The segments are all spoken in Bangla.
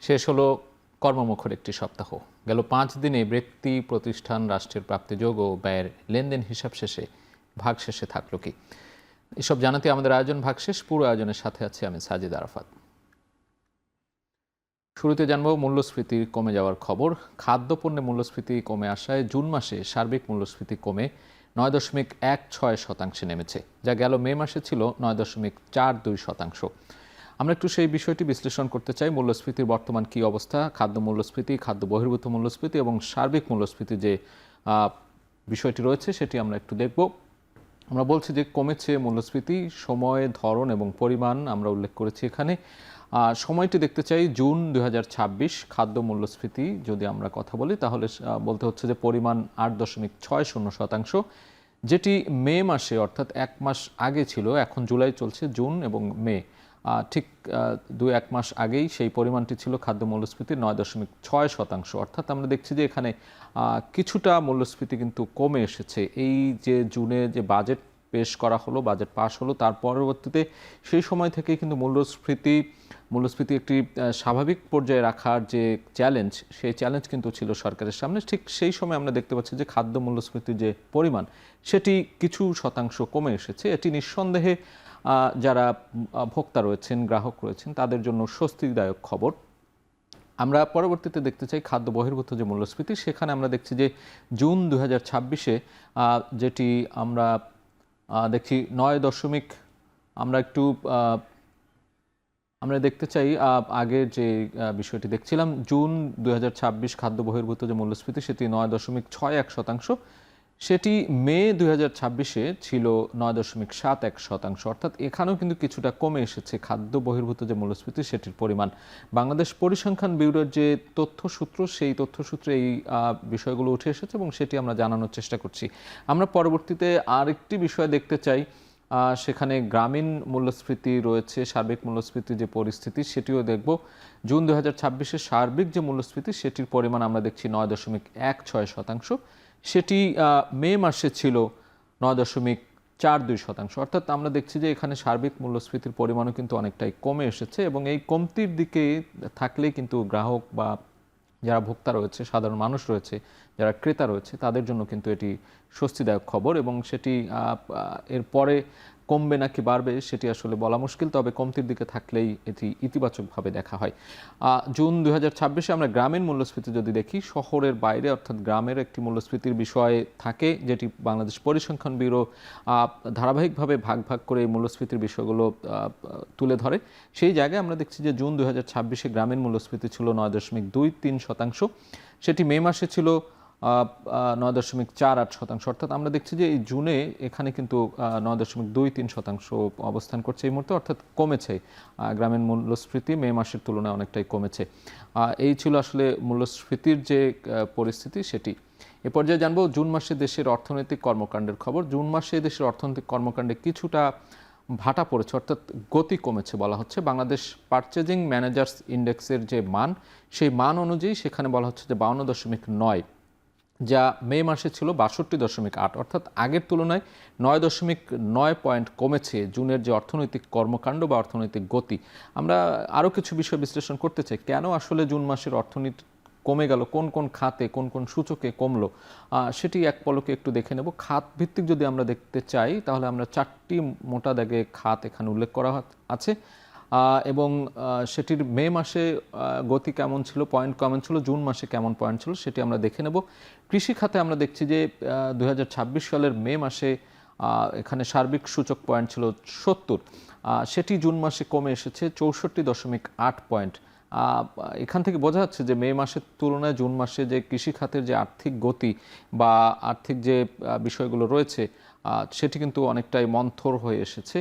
শেষ হলো কর্মমুখর একটি সপ্তাহ। গেল 5 দিনে ব্যক্তি, প্রতিষ্ঠান, রাষ্ট্রের প্রাপ্তিযোগ ও ব্যয়ের লেনদেন হিসাব শেষে ভাগশেষে থাকলো কি? এসব জানাতে আমাদের আয়োজন ভাগশেষ। পুরো আয়োজনের সাথে আছে আমি সাজিদ আরাফাত। শুরুতে জানবো মূল্যস্ফীতি কমে যাওয়ার খবর। খাদ্যপণ্যে মূল্যস্ফীতি কমে আসায় জুন মাসে সার্বিক মূল্যস্ফীতি কমে 9.16% নেমেছে, যা গেল মে মাসে ছিল 9.42%। আমরা একটু সেই বিষয়টি বিশ্লেষণ করতে চাই। মূল্যস্ফীতির বর্তমান কী অবস্থা, খাদ্য মূল্যস্ফীতি, খাদ্য বহির্ভূত মূল্যস্ফীতি এবং সার্বিক মূল্যস্ফীতি যে বিষয়টি রয়েছে সেটি আমরা একটু দেখব। আমরা বলছি যে কমেছে মূল্যস্ফীতি, সময়, ধরন এবং পরিমাণ আমরা উল্লেখ করেছি এখানে। সময়টি দেখতে চাই জুন 2026 খাদ্য মূল্যস্ফীতি যদি আমরা কথা বলি তাহলে বলতে হচ্ছে যে পরিমাণ 8.60%, যেটি মে মাসে অর্থাৎ 1 মাস আগে ছিল। এখন জুলাই চলছে, জুন এবং মে ঠিক 2-1 মাস আগেই সেই পরিমাণটি ছিল খাদ্য মূল্যস্ফীতির 9.6%। অর্থাৎ আমরা দেখছি যে এখানে কিছুটা মূল্যস্ফীতি কিন্তু কমে এসেছে। এই যে জুনে যে বাজেট পেশ করা হলো, বাজেট পাশ হলো, তার পরবর্তীতে সেই সময় থেকে কিন্তু মূল্যস্ফীতি একটি স্বাভাবিক পর্যায়ে রাখার যে চ্যালেঞ্জ, সেই চ্যালেঞ্জ কিন্তু ছিল সরকারের সামনে। ঠিক সেই সময় আমরা দেখতে পাচ্ছি যে খাদ্য মূল্যস্ফীতির যে পরিমাণ সেটি কিছু শতাংশ কমে এসেছে। এটি নিঃসন্দেহে যারা ভোক্তা রয়েছেন, গ্রাহক রয়েছেন, তাদের জন্য স্বস্তিদায়ক খবর। আমরা পরবর্তীতে দেখতে চাই খাদ্য বহির্ভূত যে মূল্যস্ফীতি, সেখানে আমরা দেখছি যে জুন 2026-এ যেটি আমরা দেখি 9 আমরা দেখতে চাই আগের যে বিষয়টি দেখছিলাম জুন 2026 খাদ্য বহির্ভূত যে মূল্যস্ফীতি সেটি 9.61%, সেটি মে 2026-এ ছিল 9.71%। অর্থাৎ এখানেও কিন্তু কিছুটা কমে এসেছে খাদ্য বহির্ভূত যে মূল্যস্ফীতি সেটির পরিমাণ। বাংলাদেশ পরিসংখ্যান ব্যুরোর যে তথ্যসূত্র, সেই তথ্যসূত্রে এই বিষয়গুলো উঠে এসেছে এবং সেটি আমরা জানানোর চেষ্টা করছি। আমরা পরবর্তীতে আরেকটি বিষয় দেখতে চাই, সেখানে গ্রামীণ মূল্যস্ফীতি রয়েছে, সার্বিক মূল্যস্ফীতির যে পরিস্থিতি সেটিও দেখব। জুন 2026-এর সার্বিক যে মূল্যস্ফীতি সেটির পরিমাণ আমরা দেখছি 9.16%, সেটি মে মাসে ছিল 9.42%। অর্থাৎ আমরা দেখছি যে এখানে সার্বিক মূল্যস্ফীতির পরিমাণও কিন্তু অনেকটাই কমে এসেছে এবং এই কমতির দিকে থাকলেই কিন্তু গ্রাহক বা যারা ভোক্তা রয়েছে, সাধারণ মানুষ রয়েছে, যারা ক্রেতা রয়েছে, তাদের জন্য কিন্তু এটি স্বস্তিদায়ক খবর এবং সেটি এরপরে কমবে নাকি বাড়বে সেটি আসলে বলা মুশকিল, তবে কমতির দিকে থাকলেই এটি ইতিবাচকভাবে দেখা হয়। জুন 2026-এ আমরা গ্রামীণ মূল্যস্ফীতি যদি দেখি, শহরের বাইরে অর্থাৎ গ্রামের একটি মূল্যস্ফীতির বিষয় থাকে যেটি বাংলাদেশ পরিসংখ্যান ব্যুরো ধারাবাহিকভাবে ভাগ ভাগ করে এই মূল্যস্ফীতির বিষয়গুলো তুলে ধরে। সেই জায়গায় আমরা দেখছি যে জুন 2026-এ গ্রামীণ মূল্যস্ফীতি ছিল 9.23%, সেটি মে মাসে ছিল 9.48%। অর্থাৎ আমরা দেখছি যে এই জুনে এখানে কিন্তু 9.23% অবস্থান করছে এই মুহূর্তে, অর্থাৎ কমেছে গ্রামীণ মূল্যস্ফীতি, মে মাসের তুলনায় অনেকটাই কমেছে। এই ছিল আসলে মূল্যস্ফীতির যে পরিস্থিতি সেটি। এ পর্যায়ে জানবো জুন মাসে দেশের অর্থনৈতিক কর্মকাণ্ডের খবর। জুন মাসে দেশের অর্থনৈতিক কর্মকাণ্ডে কিছুটা ভাটা পড়েছে, অর্থাৎ গতি কমেছে বলা হচ্ছে। বাংলাদেশ পারচেজিং ম্যানেজার্স ইন্ডেক্সের যে মান, সেই মান অনুযায়ী সেখানে বলা হচ্ছে যে 52.9, যা মে মাসে ছিল 62.8, অর্থাৎ আগের তুলনায় 9.9 পয়েন্ট কমেছে জুনের যে অর্থনৈতিক কর্মকাণ্ড বা অর্থনৈতিক গতি। আমরা আরও কিছু বিষয় বিশ্লেষণ করতে চাই, কেন আসলে জুন মাসের অর্থনীতি কমে গেল, কোন কোন খাতে কোন কোন সূচকে কমলো, সেটি এক পলকে একটু দেখে নেব। খাত ভিত্তিক যদি আমরা দেখতে চাই তাহলে আমরা 4টি মোটা দাগে খাত এখানে উল্লেখ করা আছে এবং সেটির মে মাসে গতি কেমন ছিল, পয়েন্ট কেমন ছিল, জুন মাসে কেমন পয়েন্ট ছিল সেটি আমরা দেখে নেব। কৃষি খাতে আমরা দেখছি যে 2026 সালের মে মাসে এখানে সার্বিক সূচক পয়েন্ট ছিল 70, সেটি জুন মাসে কমে এসেছে 64.8 পয়েন্ট। এখান থেকে বোঝা যাচ্ছে যে মে মাসের তুলনায় জুন মাসে যে কৃষি খাতের যে আর্থিক গতি বা আর্থিক যে বিষয়গুলো রয়েছে সেটি কিন্তু অনেকটাই মন্থর হয়ে এসেছে।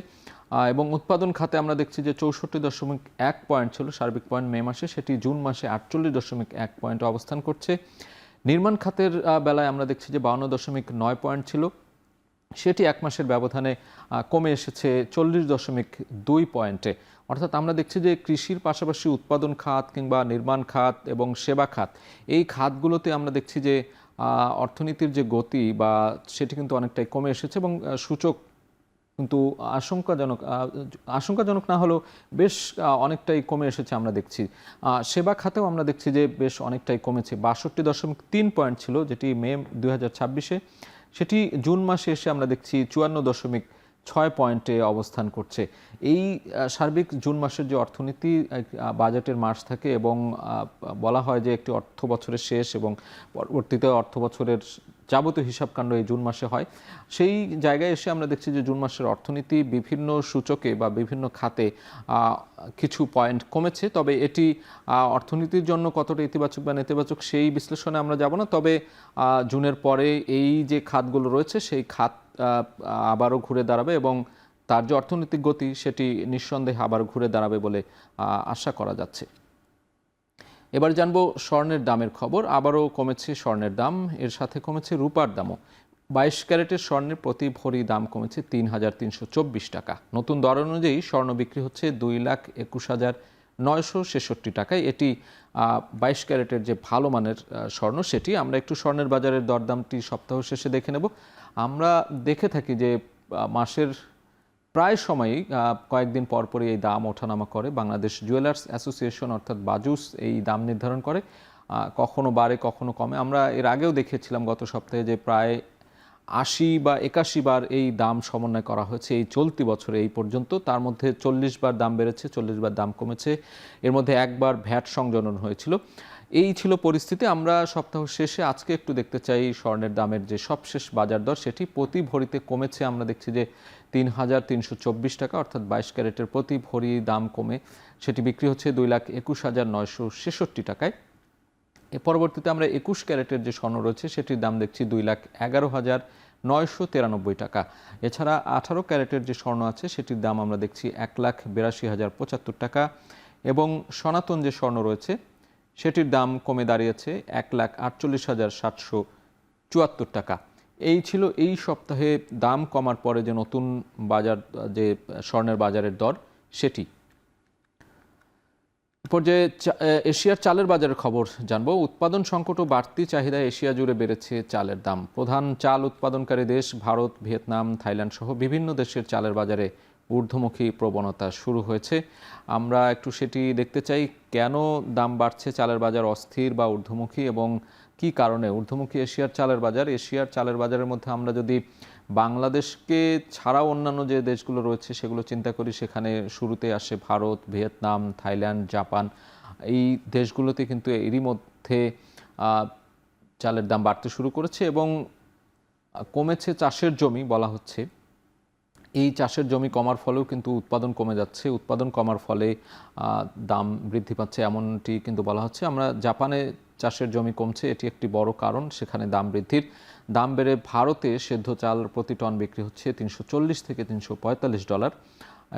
এবং উৎপাদন খাতে আমরা দেখছি যে 64.1 পয়েন্ট ছিল সার্বিক পয়েন্ট মে মাসে, সেটি জুন মাসে 48.1 পয়েন্ট অবস্থান করছে। নির্মাণ খাতের বেলায় আমরা দেখছি যে 52.9 পয়েন্ট ছিল, সেটি 1 মাসের ব্যবধানে কমে এসেছে 40.2 পয়েন্টে। অর্থাৎ আমরা দেখছি যে কৃষির পাশাপাশি উৎপাদন খাত কিংবা নির্মাণ খাত এবং সেবা খাত, এই খাতগুলোতে আমরা দেখছি যে অর্থনীতির যে গতি বা সেটি কিন্তু অনেকটাই কমে এসেছে এবং সূচক কিন্তু আশঙ্কাজনক না হলেও বেশ অনেকটাই কমে এসেছে আমরা দেখছি। সেবা খাতেও আমরা দেখছি যে বেশ অনেকটাই কমেছে। ৬২.৩ পয়েন্ট ছিল যেটি মে ২০২৬-এ, সেটি জুন মাসে এসে আমরা দেখছি ৫৪.৬ পয়েন্টে অবস্থান করছে। এই সার্বিক জুন মাসের যে অর্থনীতি বাজেটের মাস থাকে এবং বলা হয় যে একটি অর্থ বছরের শেষ এবং পরবর্তীতে অর্থ বছরের যাবতীয় হিসাবকাণ্ড এই জুন মাসে হয়। সেই জায়গায় এসে আমরা দেখছি যে জুন মাসের অর্থনীতি বিভিন্ন সূচকে বা বিভিন্ন খাতে কিছু পয়েন্ট কমেছে। তবে এটি অর্থনীতির জন্য কতটা ইতিবাচক বা নেতিবাচক সেই বিশ্লেষণে আমরা যাব না। তবে জুনের পরে এই যে খাতগুলো রয়েছে সেই খাত আবারও ঘুরে দাঁড়াবে এবং তার যে অর্থনৈতিক গতি সেটি নিঃসন্দেহে আবারও ঘুরে দাঁড়াবে বলে আশা করা যাচ্ছে। এবার জানবো স্বর্ণের দামের খবর। আবারও কমেছে স্বর্ণের দাম, এর সাথে কমেছে রূপার দামও। 22 ক্যারেটের স্বর্ণের প্রতি ভরি দাম কমেছে ৩,৩২৪ টাকা। নতুন দর অনুযায়ী স্বর্ণ বিক্রি হচ্ছে ২,২১,৯৬৬ টাকায়। এটি 22 ক্যারেটের যে ভালো মানের স্বর্ণ সেটি। আমরা একটু স্বর্ণের বাজারের দরদামটি সপ্তাহ শেষে দেখে নেব। আমরা দেখে থাকি যে মাসের প্রায় সময়ই কয়েকদিন পরপরই এই দাম ওঠানামা করে। বাংলাদেশ জুয়েলার্স অ্যাসোসিয়েশন অর্থাৎ বাজুস এই দাম নির্ধারণ করে, কখনো বাড়ে কখনো কমে। আমরা এর আগেও দেখেছিলাম গত সপ্তাহে যে প্রায় ৮০ বা ৮১ বার এই দাম সমন্বয় করা হয়েছে এই চলতি বছরে এই পর্যন্ত। তার মধ্যে ৪০ বার দাম বেড়েছে, ৪০ বার দাম কমেছে, এর মধ্যে একবার ভ্যাট সংযোজন হয়েছিল। এই ছিল পরিস্থিতি। আমরা সপ্তাহ শেষে আজকে একটু দেখতে চাই স্বর্ণের দামের যে সবশেষ বাজার দর সেটি প্রতি ভরিতে কমেছে। আমরা দেখছি যে ৩,৩২৪ টাকা, অর্থাৎ 22 ক্যারেটের প্রতি ভরি দাম কমে সেটি বিক্রি হচ্ছে ২,২১,৯৬৬ টাকায়। এর পরবর্তীতে আমরা ২১ ক্যারেটের যে স্বর্ণ রয়েছে সেটির দাম দেখছি ২,১১,৯৯৩ টাকা। এছাড়া 18 ক্যারেটের যে স্বর্ণ আছে সেটির দাম আমরা দেখছি ১,৮২,০৭৫ টাকা এবং সনাতন যে স্বর্ণ রয়েছে সেটির দাম কমে দাঁড়িয়েছে ১,৪৮,৭৭৪ টাকা। এই ছিল এই সপ্তাহে দাম কমার পরে যে নতুন বাজার, যে স্বর্ণের বাজারের দর সেটি। এরপর যে এশিয়ার চালের বাজারের খবর জানবো। উৎপাদন সংকট ও বাড়তি চাহিদায় এশিয়া জুড়ে বেড়েছে চালের দাম। প্রধান চাল উৎপাদনকারী দেশ ভারত, ভিয়েতনাম, থাইল্যান্ড সহ বিভিন্ন দেশের চালের বাজারে ঊর্ধ্বমুখী প্রবণতা শুরু হয়েছে। আমরা একটু সেটি দেখতে চাই, কেন দাম বাড়ছে, চালের বাজার অস্থির বা ঊর্ধ্বমুখী এবং কি কারণে ঊর্ধ্বমুখী এশিয়ার চালের বাজার। এশিয়ার চালের বাজারের মধ্যে আমরা যদি বাংলাদেশকে ছাড়াও অন্যান্য যে দেশগুলো রয়েছে সেগুলো চিন্তা করি, সেখানে শুরুতে আসে ভারত, ভিয়েতনাম, থাইল্যান্ড, জাপান। এই দেশগুলোতে কিন্তু এরই মধ্যে চালের দাম বাড়তে শুরু করেছে এবং কমেছে চাষের জমি বলা হচ্ছে। এই চাষের জমি কমার ফলেও কিন্তু উৎপাদন কমে যাচ্ছে। উৎপাদন কমার ফলে দাম বৃদ্ধি পাচ্ছে এমনটি কিন্তু বলা হচ্ছে। আমরা জাপানে চাষের জমি কমছে, এটি একটি বড় কারণ সেখানে দাম বৃদ্ধির। দাম বেড়ে ভারতে সেদ্ধ চাল প্রতি টন বিক্রি হচ্ছে ৩৪০ থেকে ৩৪৫ ডলার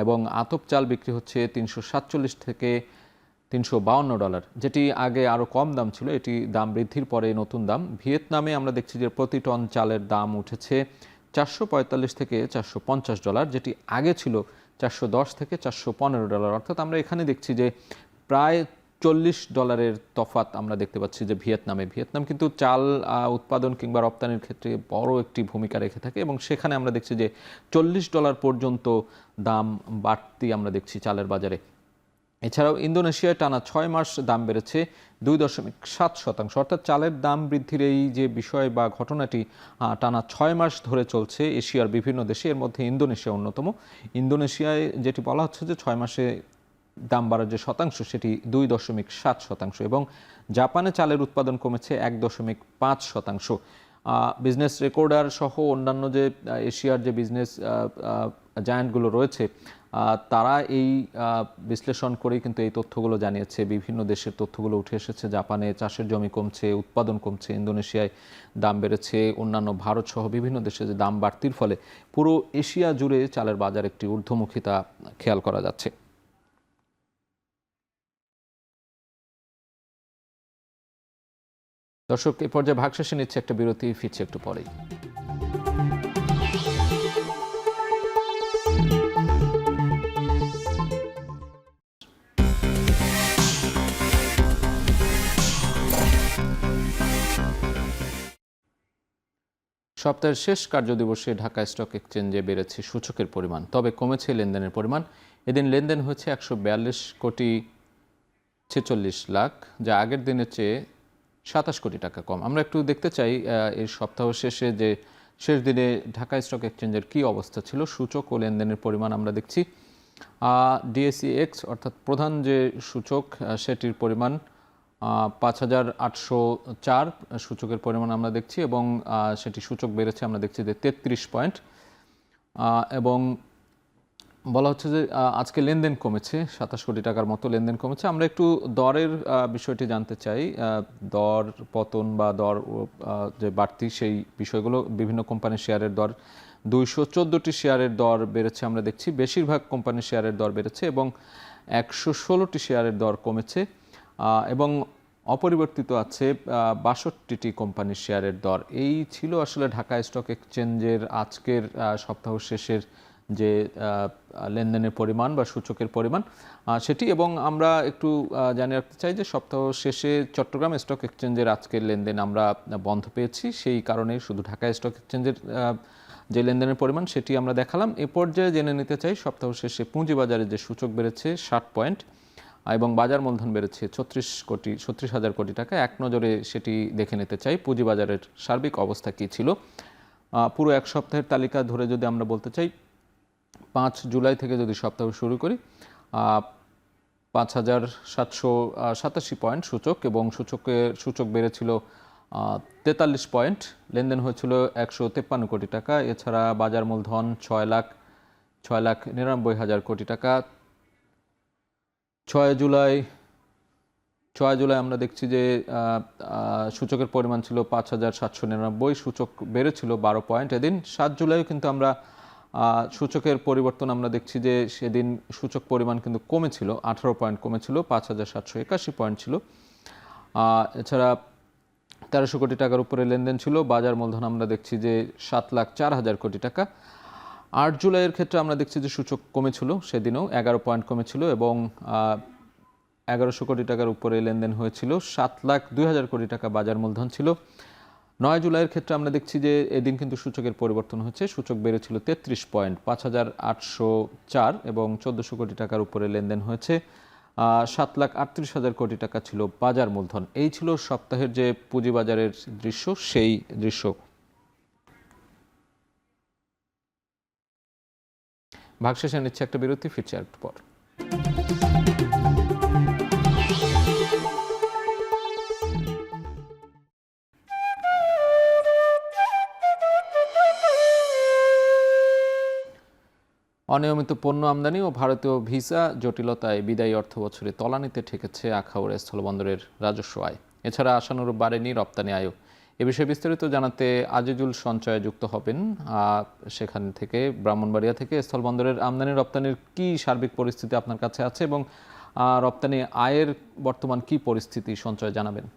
এবং আতপ চাল বিক্রি হচ্ছে ৩৪৭ থেকে ৩৫২ ডলার, যেটি আগে আরও কম দাম ছিল। এটি দাম বৃদ্ধির পরে নতুন দাম। ভিয়েতনামে আমরা দেখছি যে প্রতি টন চালের দাম উঠেছে ৪৪৫ থেকে ৪৫০ ডলার, যেটি আগে ছিল ৪১০ থেকে ৪১৫ ডলার। অর্থাৎ আমরা এখানে দেখছি যে প্রায় ৪০ ডলারের তফাৎ আমরা দেখতে পাচ্ছি যে ভিয়েতনাম কিন্তু চাল উৎপাদন কিংবা রপ্তানির ক্ষেত্রে বড় একটি ভূমিকা রেখে থাকে এবং সেখানে আমরা দেখছি যে ৪০ ডলার পর্যন্ত দাম বাড়তি আমরা দেখছি চালের বাজারে। এছাড়াও ইন্দোনেশিয়ায় টানা ৬ মাস দাম বেড়েছে ২.৭%। অর্থাৎ চালের দাম বৃদ্ধির এই যে বিষয় বা ঘটনাটি টানা ৬ মাস ধরে চলছে এশিয়ার বিভিন্ন দেশে, এর মধ্যে ইন্দোনেশিয়া অন্যতম। ইন্দোনেশিয়ায় যেটি বলা হচ্ছে যে ৬ মাসে দাম বাড়ার যে শতাংশ সেটি ২.৭% এবং জাপানে চালের উৎপাদন কমেছে ১.৫%। বিজনেস রেকর্ডার সহ অন্যান্য যে এশিয়ার যে বিজনেস জায়ান্টগুলো রয়েছে তারা এই বিশ্লেষণ করেই কিন্তু এই তথ্যগুলো জানিয়েছে। বিভিন্ন দেশের তথ্যগুলো উঠে এসেছে। জাপানে চাষের জমি কমছে, উৎপাদন কমছে, ইন্দোনেশিয়ায় দাম বেড়েছে, অন্যান্য ভারত সহ বিভিন্ন দেশে যে দাম বাড়তির ফলে পুরো এশিয়া জুড়ে চালের বাজার একটি ঊর্ধ্বমুখিতা খেয়াল করা যাচ্ছে। দর্শক, এই পর্যায়ে ভাগশেষে নিচ্ছে একটা বিরতি, ফিরছে একটু পরেই। সপ্তাহের শেষ কার্যদিবসে ঢাকা স্টক এক্সচেঞ্জে বেড়েছে সূচকের পরিমাণ, তবে কমেছে লেনদেনের পরিমাণ। এদিন লেনদেন হয়েছে 142,46,00,000, যা আগের দিনের চেয়ে 27 কোটি টাকা কম। আমরা একটু দেখতে চাই এই সপ্তাহ শেষে যে শেষ দিনে ঢাকা স্টক এক্সচেঞ্জের কী অবস্থা ছিল। সূচক ও লেনদেনের পরিমাণ আমরা দেখছি। ডিএসইএক্স অর্থাৎ প্রধান যে সূচক, সেটির পরিমাণ 5,804 সূচকের পরিমাণ আমরা দেখছি, এবং সেটি সূচক বেড়েছে আমরা দেখছি যে 33 পয়েন্ট। এবং বলা হচ্ছে যে আজকে লেনদেন কমেছে, 27 কোটি টাকার মতো লেনদেন কমেছে। আমরা একটু দরের বিষয়টি জানতে চাই। দর পতন বা দর যে বাড়তি, সেই বিষয়গুলো। বিভিন্ন কোম্পানির শেয়ারের দর, 214টি শেয়ারের দর বেড়েছে আমরা দেখছি। বেশিরভাগ কোম্পানির শেয়ারের দর বেড়েছে এবং 116টি শেয়ারের দর কমেছে, এবং অপরিবর্তিত আছে 62টি কোম্পানির শেয়ারের দর। এই ছিল আসলে ঢাকা স্টক এক্সচেঞ্জের আজকের সপ্তাহ শেষের যে লেনদেনের পরিমাণ বা সূচকের পরিমাণ সেটি। এবং আমরা একটু জানিয়ে রাখতে চাই যে সপ্তাহ শেষে চট্টগ্রাম স্টক এক্সচেঞ্জের আজকের লেনদেন আমরা বন্ধ পেয়েছি, সেই কারণে শুধু ঢাকা স্টক এক্সচেঞ্জের যে লেনদেনের পরিমাণ সেটি আমরা দেখালাম। এ পর্যায়ে জেনে নিতে চাই সপ্তাহ শেষে পুঁজিবাজারে যে সূচক বেড়েছে 60 পয়েন্ট এবং বাজার মূলধন বেড়েছে 36,000 কোটি টাকা। এক নজরে সেটি দেখে নিতে চাই পুঁজিবাজারের সার্বিক অবস্থা কী ছিল। পুরো এক সপ্তাহের তালিকা ধরে যদি আমরা বলতে চাই, 5 জুলাই থেকে যদি সপ্তাহ শুরু করি, 5,787 পয়েন্ট সূচক, এবং সূচক বেড়েছিল 43 পয়েন্ট। লেনদেন হয়েছিল 153 কোটি টাকা। এছাড়া বাজার মূলধন 6,99,000 কোটি টাকা। 6 জুলাই আমরা দেখছি যে সূচকের পরিমাণ ছিল 5,799, সূচক বেড়েছিল 12 পয়েন্ট এদিন। 7 জুলাইও কিন্তু আমরা সূচকের পরিবর্তন আমরা দেখছি যে সেদিন সূচক পরিমাণ কিন্তু কমেছিল, 18 পয়েন্ট কমেছিল, 5,781 পয়েন্ট ছিল। এছাড়া 1300 কোটি টাকার উপরে লেনদেন ছিল। বাজার মূলধন আমরা দেখছি যে 7,04,000 কোটি টাকা। 8 জুলাইয়ের ক্ষেত্রে আমরা দেখছি যে সূচক কমেছিল, সেদিনও 11 পয়েন্ট কমেছিল, এবং 1100 কোটি টাকার উপরে লেনদেন হয়েছিল। 7,02,000 কোটি টাকা বাজার মূলধন ছিল। 9 জুলাইয়ের ক্ষেত্রে আমরা দেখছি যে এদিন কিন্তু সূচকের পরিবর্তন হচ্ছে, সূচক বেড়েছিল 33 পয়েন্ট, 5,804, এবং 1,400 কোটি টাকার উপরে লেনদেন হয়েছে। 7,38,000 কোটি টাকা ছিল বাজার মূলধন। এই ছিল সপ্তাহের যে পুঁজিবাজারের দৃশ্য, সেই দৃশ্য। ভাগশেষে নিচ্ছে একটা বিরতি, ফিরছে একটু পর। অনিয়মিত পণ্য আমদানি ও ভারতীয় ভিসা জটিলতায় বিদায়ী অর্থবছরে তলানিতে ঠেকেছে আখাউড়া স্থলবন্দরের রাজস্ব আয়। এছাড়া আশানুরূপ বাড়েনি রপ্তানি আয়ও। এ বিষয়ে বিস্তারিত জানাতে আজিজুল সঞ্চয়ে যুক্ত হবেন সেখান থেকে, ব্রাহ্মণবাড়িয়া থেকে। স্থলবন্দরের আমদানি রপ্তানির কি সার্বিক পরিস্থিতি আপনার কাছে আছে, এবং রপ্তানি আয়ের বর্তমান কি পরিস্থিতি সঞ্চয় জানাবেন।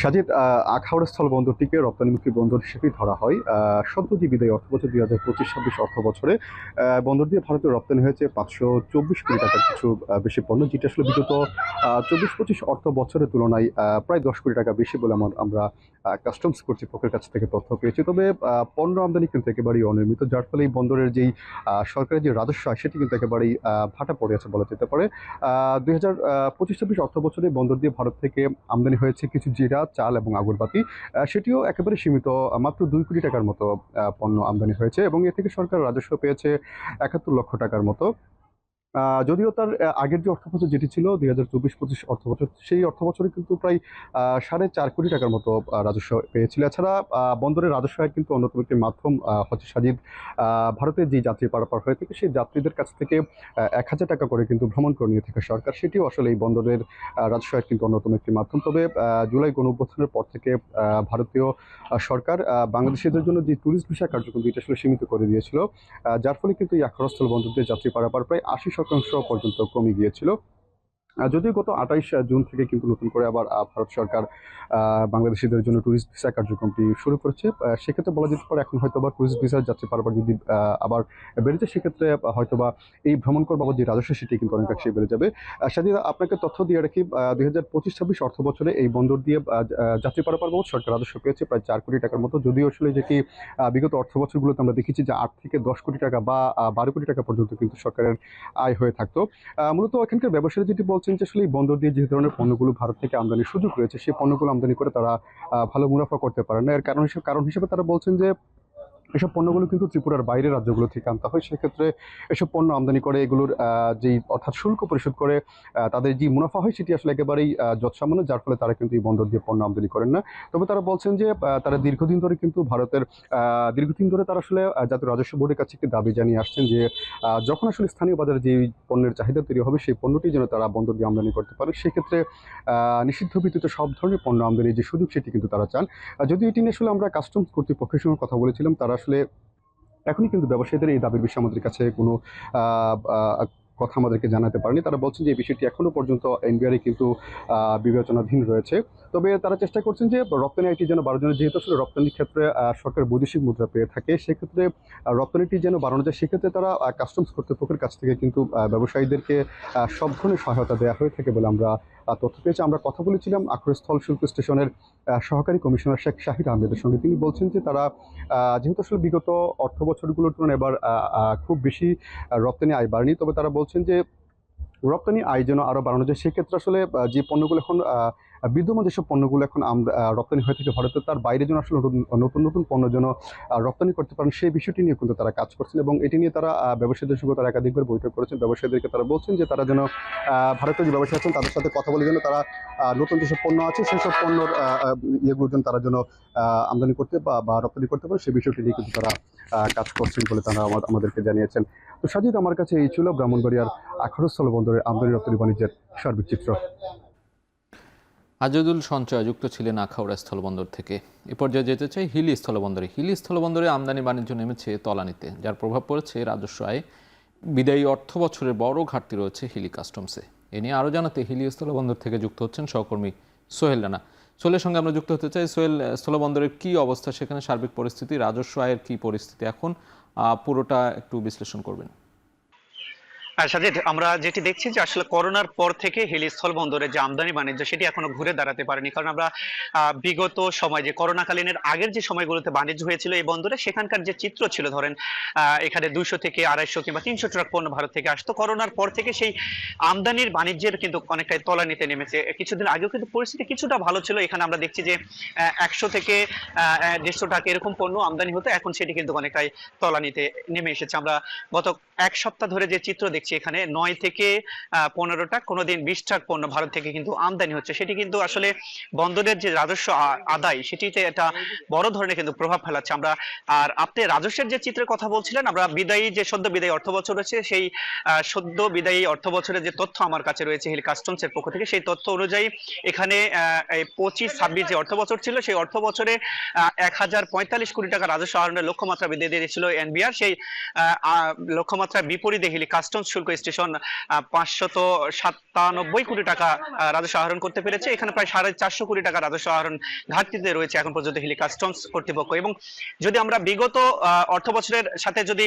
সাজিদ, আখাউড়া স্থল বন্দরটিকে রপ্তানিমুখী বন্দর হিসেবেই ধরা হয়। সদ্য যে বিদায়ী অর্থবছর 2025-26 অর্থ বছরে বন্দর দিয়ে ভারতে রপ্তানি হয়েছে 524 কোটি টাকার কিছু বেশি পণ্য, যেটা আসলে বিগত 24-25 অর্থ বছরের তুলনায় প্রায় 10 কোটি টাকা বেশি বলে আমরা কাস্টমস কর্তৃপক্ষের কাছ থেকে তথ্য পেয়েছি। তবে পণ্য আমদানি কিন্তু একেবারেই অনিয়মিত, যার ফলে এই বন্দরের যেই সরকারের যে রাজস্ব আয় সেটি কিন্তু একেবারেই ভাটা পড়ে আছে বলা যেতে পারে। 2025-26 অর্থ বছরে বন্দর দিয়ে ভারত থেকে আমদানি হয়েছে কিছু জিরা, চাল এবং আগরবাতি, সেটিও একেবারে সীমিত, মাত্র 2 কোটি টাকার মতো পণ্য আমদানি হয়েছে, এবং এ থেকে সরকার রাজস্ব পেয়েছে 71 লক্ষ টাকার মতো। যদিও তার আগের যে অর্থবছর যেটি ছিল 2024-25 অর্থবছর, সেই অর্থবছরে কিন্তু প্রায় 4.5 কোটি টাকার মতো রাজস্ব পেয়েছিল। এছাড়া বন্দরের রাজস্ব আয়ের কিন্তু অন্যতম একটি মাধ্যম হচ্ছে সাজিদ, ভারতের যে যাত্রী পারাপার হয়ে থাকে সেই যাত্রীদের কাছ থেকে 1,000 টাকা করে কিন্তু ভ্রমণ করে নিয়ে থাকে সরকার, সেটিও আসলে এই বন্দরের রাজস্ব আয়ের কিন্তু অন্যতম একটি মাধ্যম। তবে জুলাই গণঅভ্যুত্থানের পর থেকে ভারতীয় সরকার বাংলাদেশিদের জন্য যে ট্যুরিস্ট ভিসা কার্যক্রম এটা আসলে সীমিত করে দিয়েছিল, যার ফলে কিন্তু এই আখাউড়া স্থল বন্দর দিয়ে যাত্রী পারাপার প্রায় 80% পর্যন্ত কমে গিয়েছিল। যদিও গত 28 জুন থেকে কিন্তু নতুন করে আবার ভারত সরকার বাংলাদেশিদের জন্য ট্যুরিস্ট ভিসা কার্যক্রমটি শুরু করেছে। সেক্ষেত্রে বলা যেতে পারে এখন হয়তোবা ট্যুরিস্ট ভিসার যাত্রী পারাপার যদি আবার বেড়ে যায়, সেক্ষেত্রে হয়তোবা এই ভ্রমণ কর বাবদ যে রাজস্ব সেটি কিন্তু অনেকাংশেই বেড়ে যাবে। সাজিদা, আপনাকে তথ্য দিয়ে রাখি, 2025-26 অর্থ বছরে এই বন্দর দিয়ে যাত্রী পারাপার বাবদ সরকার রাজস্ব পেয়েছে প্রায় 4 কোটি টাকার মতো। যদিও আসলে যেটি বিগত অর্থ বছরগুলোতে আমরা দেখেছি যে 8 থেকে 10 কোটি টাকা বা 12 কোটি টাকা পর্যন্ত কিন্তু সরকারের আয় হয়ে থাকতো। মূলত এখানকার ব্যবসায়ীরা যেটি বলছেন যে আসলে এই বন্দর দিয়ে যে ধরনের পণ্যগুলো ভারত থেকে আমদানির সুযোগ রয়েছে, সেই পণ্যগুলো আমদানি করে তারা ভালো মুনাফা করতে পারেন না। এর কারণ হিসেবে তারা বলছেন যে এসব পণ্যগুলো কিন্তু ত্রিপুরার বাইরের রাজ্যগুলো থেকে আনতে হয়। সেক্ষেত্রে এসব পণ্য আমদানি করে এগুলোর যেই অর্থাৎ শুল্ক পরিশোধ করে তাদের যে মুনাফা হয় সেটি আসলে একেবারেই যৎসামান্য, যার ফলে তারা কিন্তু এই বন্দর দিয়ে পণ্য আমদানি করেন না। তবে তারা বলছেন যে তারা দীর্ঘদিন ধরে কিন্তু দীর্ঘদিন ধরে তারা আসলে জাতীয় রাজস্ব বোর্ডের কাছে একটি দাবি জানিয়ে আসছেন যে যখন আসলে স্থানীয় বাজারে যে পণ্যের চাহিদা তৈরি হবে সেই পণ্যটি যেন তারা বন্দর দিয়ে আমদানি করতে পারে। সেক্ষেত্রে নিষিদ্ধ ভিত্তিতে সব ধরনের পণ্য আমদানির যে সুযোগ সেটি কিন্তু তারা চান। যদিও এটি নিয়ে আসলে আমরা কাস্টমস কর্তৃপক্ষের সঙ্গে কথা বলেছিলাম, তারা আসলে এখনই কিন্তু ব্যবসায়ীদের এই দাবির বিষয়ে আমাদের কাছে কোনো আহ, আহ, কথা আমাদেরকে জানাতে পারেনি। তারা বলছেন যে এই বিষয়টি এখনো পর্যন্ত এনবিআর কিন্তু বিবেচনাধীন রয়েছে। তবে তারা চেষ্টা করছেন যে রপ্তানি আয়টি যেন বাড়ানো যায়, যেহেতু আসলে রপ্তানির ক্ষেত্রে সরকার বৈদেশিক মুদ্রা পেয়ে থাকে, সেক্ষেত্রে রপ্তানিটি যেন বাড়ানো যায়। সেক্ষেত্রে তারা কাস্টমস কর্তৃপক্ষের কাছ থেকে কিন্তু ব্যবসায়ীদেরকে সব ধরনের সহায়তা দেওয়া হয়ে থাকে বলে আমরা তথ্য পেয়েছি। আমরা কথা বলেছিলাম আখড়স্থল শুল্ক স্টেশনের সহকারী কমিশনার শেখ শাহিদ আহমেদের সঙ্গে। তিনি বলছেন যে তারা যেহেতু আসলে বিগত অর্থ বছরগুলোর তুলনায় এবার খুব বেশি রপ্তানি আয় বাড়েনি, তবে তারা বলছেন যে রপ্তানি আয় যেন আরও বাড়ানো যায়। সেক্ষেত্রে আসলে যে পণ্যগুলো এখন বিদ্যমান যেসব পণ্যগুলো এখন রপ্তানি হয়ে থাকে ভারতে, তার বাইরে যেন আসলে নতুন নতুন পণ্য যেন রপ্তানি করতে পারেন, সেই বিষয়টি নিয়ে কিন্তু তারা কাজ করছেন। এবং এটি নিয়ে তারা ব্যবসায়ীদের সঙ্গে তারা একাধিকবার বৈঠক করেছেন। ব্যবসায়ীদেরকে তারা বলছেন যে তারা যেন ভারতের যে ব্যবসায়ী আছেন তাদের সাথে কথা বলে যেন তারা নতুন যেসব পণ্য আছে সেই সব পণ্যর ইয়েগুলো যেন তারা যেন আমদানি করতে বা রপ্তানি করতে পারে, সেই বিষয়টি নিয়ে কিন্তু তারা কাজ করছেন বলে তারা আমাদেরকে জানিয়েছেন। তো সাজিদ, আমার কাছে এই ছিল ব্রাহ্মণবাড়িয়ার আখড়স্থল বন্দরের আমদানি রপ্তানি বাণিজ্যের সার্বিক চিত্র। আজাদুল সঞ্চয় যুক্ত ছিলেন আখাউড়া স্থলবন্দর থেকে। এ পর্যায়ে যেতে চাই হিলি স্থলবন্দরে। হিলি স্থলবন্দরে আমদানি বাণিজ্য নেমেছে তলানিতে, যার প্রভাব পড়েছে রাজস্ব আয়ে। বিদায়ী অর্থ বছরের বড় ঘাটতি রয়েছে হিলি কাস্টমসে। এ নিয়ে আরও জানাতে হিলি স্থলবন্দর থেকে যুক্ত হচ্ছেন সহকর্মী সোহেল রানা। সোহেলের সঙ্গে আমরা যুক্ত হতে চাই। সোহেল, স্থলবন্দরের কি অবস্থা সেখানে, সার্বিক পরিস্থিতি, রাজস্ব আয়ের কি পরিস্থিতি এখন, পুরোটা একটু বিশ্লেষণ করবেন। সাজিদ, আমরা যেটি দেখছি যে আসলে করোনার পর থেকে হিলি স্থলবন্দরের যে আমদানি বাণিজ্য সেটি এখনো ঘুরে দাঁড়াতে পারেনি। কারণ আমরা বিগত সময় যে করোনাকালীনের আগের যে সময়গুলোতে বাণিজ্য হয়েছিল এই বন্দরে, সেখানকার যে চিত্র ছিল, ধরেন এখানে 200 থেকে 250 কিংবা 300 ট্রাক পণ্য ভারত থেকে আসতো। করোনার পর থেকে সেই আমদানির বাণিজ্যের কিন্তু অনেকটাই তলানিতে নেমেছে। কিছুদিন আগেও কিন্তু পরিস্থিতি কিছুটা ভালো ছিল। এখানে আমরা দেখছি যে 100 থেকে 150 টাকা এরকম পণ্য আমদানি হতো, এখন সেটি কিন্তু অনেকটাই তলানিতে নেমে এসেছে। আমরা গত এক সপ্তাহ ধরে যে চিত্র দেখছি, এখানে 9 থেকে 15 ট্রাক, কোনোদিন 20 ট্রাক পণ্য ভারত থেকে কিন্তু আমদানি হচ্ছে। সেটি কিন্তু আসলে বন্দরের যে রাজস্ব আদায় সেটিতে একটা বড় ধরনের কিন্তু প্রভাব ফেলাচ্ছে। আমরা আর আপনি রাজস্বের যে চিত্রের কথা বলছিলেন, আমরা সদ্য বিদায়ী অর্থ বছর রয়েছে, সেই সদ্য বিদায়ী অর্থ বছরের যে তথ্য আমার কাছে রয়েছে হিল কাস্টমসের পক্ষ থেকে, সেই তথ্য অনুযায়ী এখানে 25-26 যে অর্থ বছর ছিল, সেই অর্থ বছরে 1045 কোটি টাকা রাজস্ব আহরণের লক্ষ্যমাত্রা বৃদ্ধি দিয়েছিল এনবিআর। সেই লক্ষ্যমাত্রার বিপরীতে হিলি কাস্টমস শুল্ক স্টেশন 597 কোটি টাকা রাজস্ব আহরণ করতে পেরেছে। এখানে প্রায় 450 কোটি টাকা রাজস্ব আহরণ ঘাটতিতে রয়েছে এখন পর্যন্ত হিলি কাস্টমস কর্তৃপক্ষ। এবং যদি আমরা বিগত অর্থ বছরের সাথে যদি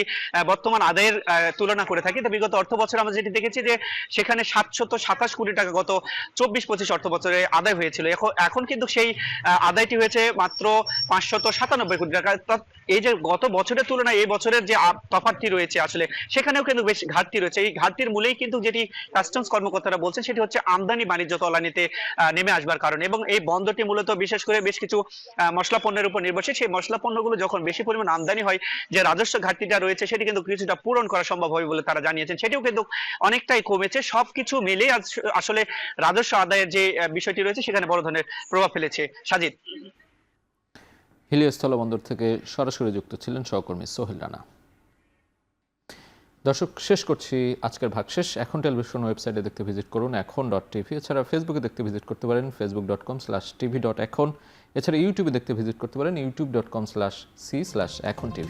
বর্তমান আদায়ের তুলনা করে থাকি, তো বিগত অর্থ বছরে আমরা যেটি দেখেছি যে সেখানে 727 কোটি টাকা গত 24-25 অর্থ বছরে আদায় হয়েছিল। এখন কিন্তু সেই আদায়টি হয়েছে মাত্র 597 কোটি টাকা। এই যে গত বছরের তুলনায় এই বছরের যে তফাৎটি রয়েছে, আসলে সেখানেও কিন্তু বেশ ঘাটতি রয়েছে। এই ঘাটতির মূলেই কিন্তু যেটি কাস্টমস কর্মকর্তারা বলছেন সেটি হচ্ছে আমদানি বাণিজ্য তলানিতে নেমে আসবার কারণে। এবং এই বন্দরটি মূলত বিশেষ করে বেশ কিছু মশলা পণ্যের উপর নির্ভরশীল। সেই মশলা পণ্যগুলো যখন বেশি পরিমাণ আমদানি হয়, যে রাজস্ব ঘাটতিটা রয়েছে সেটি কিন্তু কিছুটা পূরণ করা সম্ভব হবে বলে তারা জানিয়েছেন। সেটিও কিন্তু অনেকটাই কমেছে। সবকিছু মিলে আসলে রাজস্ব আদায়ের যে বিষয়টি রয়েছে সেখানে বড় ধরনের প্রভাব ফেলেছে। সাজিদ, হিলি স্থলবন্দর থেকে সরাসরি যুক্ত ছিলেন সহকর্মী সোহেল রানা। দর্শক, শেষ করছি আজকের ভাগশেষ। এখন টেলিভিশন ওয়েবসাইটে দেখতে ভিজিট করুন এখন.টিভি। এছাড়া ফেসবুকে দেখতে ভিজিট করতে পারেন facebook.com/tv.এখন। এছাড়া ইউটিউবে দেখতে ভিজিট করতে পারেন youtube.com/c/ekhon tv।